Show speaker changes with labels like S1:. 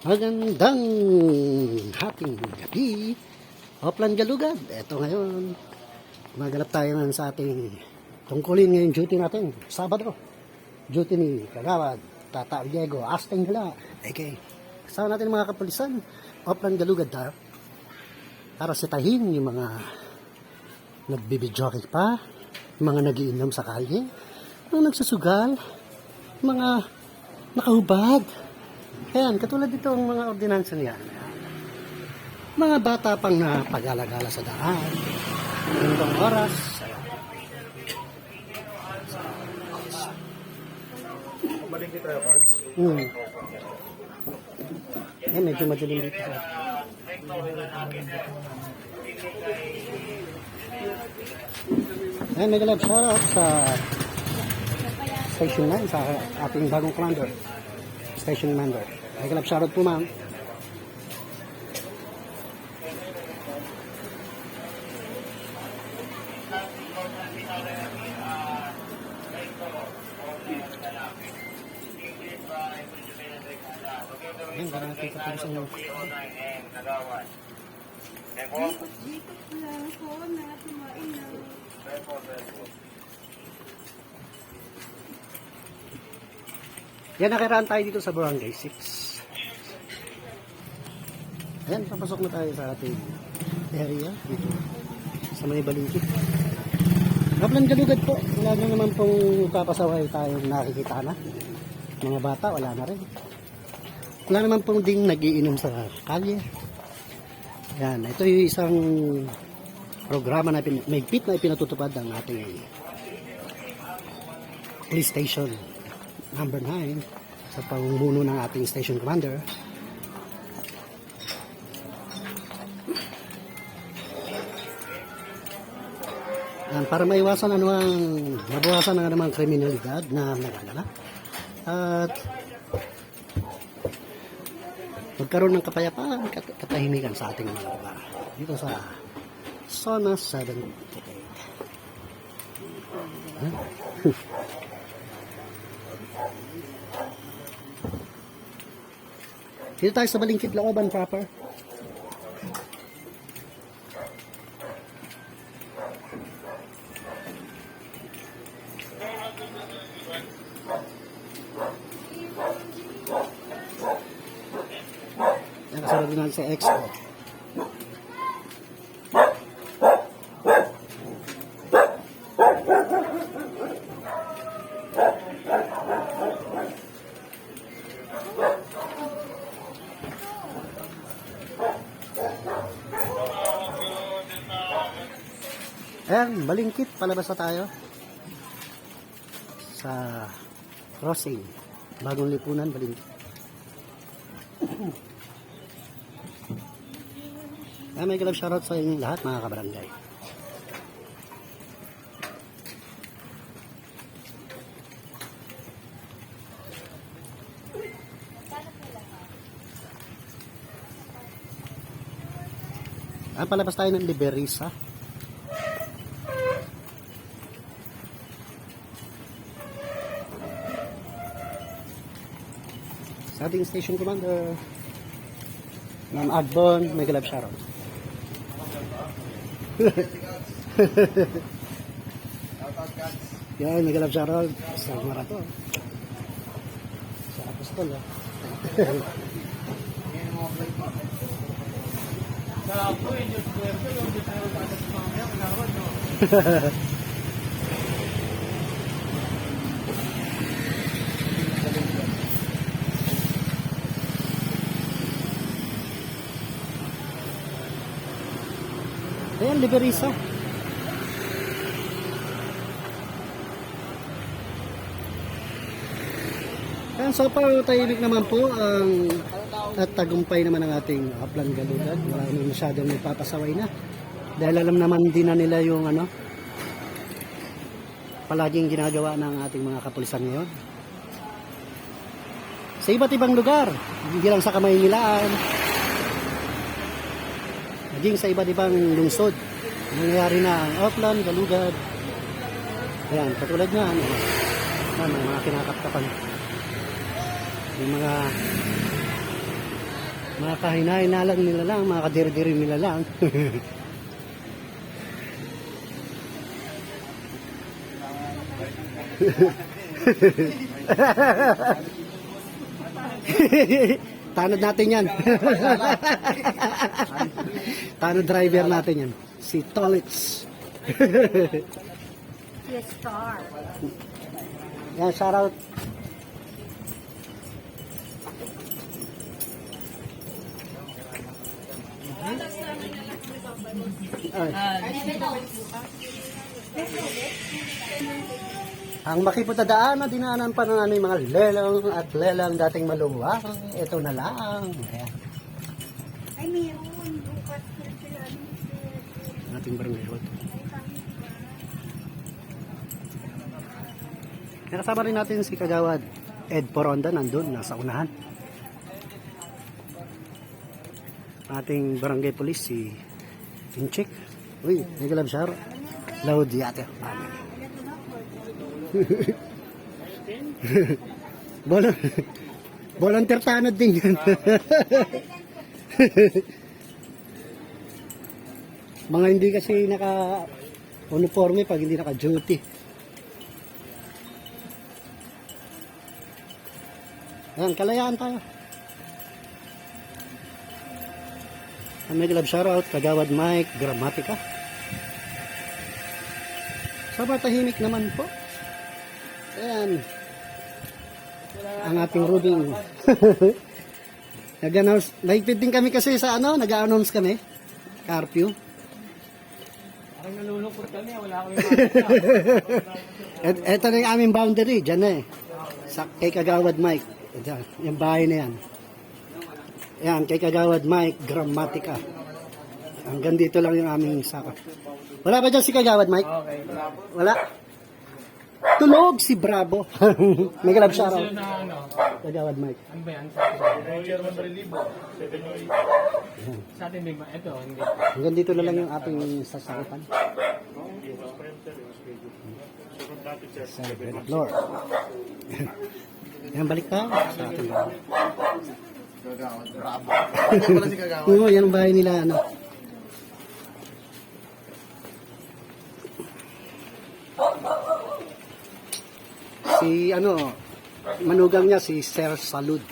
S1: Magandang hating gabi, Oplan Galugad. Eto ngayon, maganap tayo ngayon sa ating tungkulin ngayon duty natin. Sabado, duty ni Kagawad Tata Diego Asteng Hala. Okay, kasama natin mga kapulisan, Oplan Galugad tayo. Para sitahin yung mga nagbibidyoke pa, mga nagiinom sa kalye, mga nagsusugal, mga nakahubad. Ayan, katulad dito ang mga ordinansa niya. Mga bata pang napag-alagala sa daan. Ganitong oras.
S2: Maling kita ya, Pards?
S1: Ayan, medyo madilim dito. Ayan, mega love shoutout sa Station 9 sa ating bagong commander. Station Commander. Mega love shoutout po, ma'am. Ayan, ganun natin kapulisan yung yan, nakiraan tayo dito sa Barangay 6. Ayan, papasok na tayo sa ating area dito sa may Balingkit. Oplan Galugad po. Wala na naman pong papasaway tayong nakikita na. Mga bata, wala na rin. Wala naman pong ding nagiinom sa kalye. Ayan, ito yung isang programa na mahigpit na ipinatutupad ng ating police station number 9 sa pamumuno ng ating station commander. Yan, para maiwasan mabawasan ang anumang kriminalidad na nagagala at magkaroon ng kapayapaan, katahimikan sa ating mga lugar dito sa Zona 78. Dito tayo sa Balingkit Looban proper. Yan, kasunod din natin sa Expo. Ayan, Balingkit, palabas na tayo sa crossing, bagong lipunan, Balingkit. Ayan, may galap shoutout sa inyong lahat mga kabarangay. Ayan, palabas tayo ng Liberisa. Sa ating station commander, Ma'am Adbon, may galap shoutout. Yan, may galap shoutout sa Marato. Sa Apostol, ha. Ayan, Liberisa. Ayan, so far, tahimik naman po ang at tagumpay naman ang ating Oplan Galugad. Wala naman masyadong nagpapasaway na. Dahil alam naman din na nila yung palaging ginagawa ng ating mga kapulisan ngayon. Sa iba't ibang lugar, hindi lang sa Kamaynilaan, naging sa iba't ibang lungsod. Nangyayari na ang Oplan Galugad. Ayan, katulad nga, mga kinakapkapan. Yung mga Mga kahinainalan nila lang, mga kadiri-diri nila lang. Tanod natin yan. Tanod driver natin yan. Si Tolitz.
S3: Yes, star.
S1: Yan, shout out. Ay. Ang makiputadaan na dinaanan pa ng aming mga lelang at lelang dating maluwang. Ito na lang. Ayan.
S3: Ay, meron. Bukas ko sila.
S1: Ang ating barangay road. Nakasama rin natin si Kagawad Ed Poronda, nandun, nasa unahan. Ating barangay police, si Inchik. Uy, Nicolab Shar. Loud yate. Volunteer tanod din yan. Mga hindi kasi naka-uniforme pag hindi naka-duty. Ayan, kalayaan tayo. May glove shoutout, Kagawad Mike, Gramatica. Sobrang tahimik naman po. Ayan. Ang ating Rubing. Nag-announce. Mahigpit din kami kasi sa nag-announce kami. Curfew.
S2: Parang nalulungkot kami, wala kami
S1: Ito na yung aming boundary. Diyan na eh. Kay Kagawad Mike. Diyan, yung bahay na yan. Yan, kay Kagawad Mike, Gramatica. Hanggang dito lang yung aming saka. Wala ba dyan si Kagawad Mike?
S2: Okay.
S1: Wala. Tulog si Bravo. May galab siya raw.
S2: Na
S1: Kagawad Mike.
S2: ano ba yan? Chairman Relibo. Sa atin din ba? Ito, hindi.
S1: Hanggang dito na lang yung ating sasakupan. Second floor. Yan, balik tayo sa ating.
S2: Bravo. Yan pala si Kagawad.
S1: Oo, yan ang bahay nila. Si manugang niya si Sir Salud.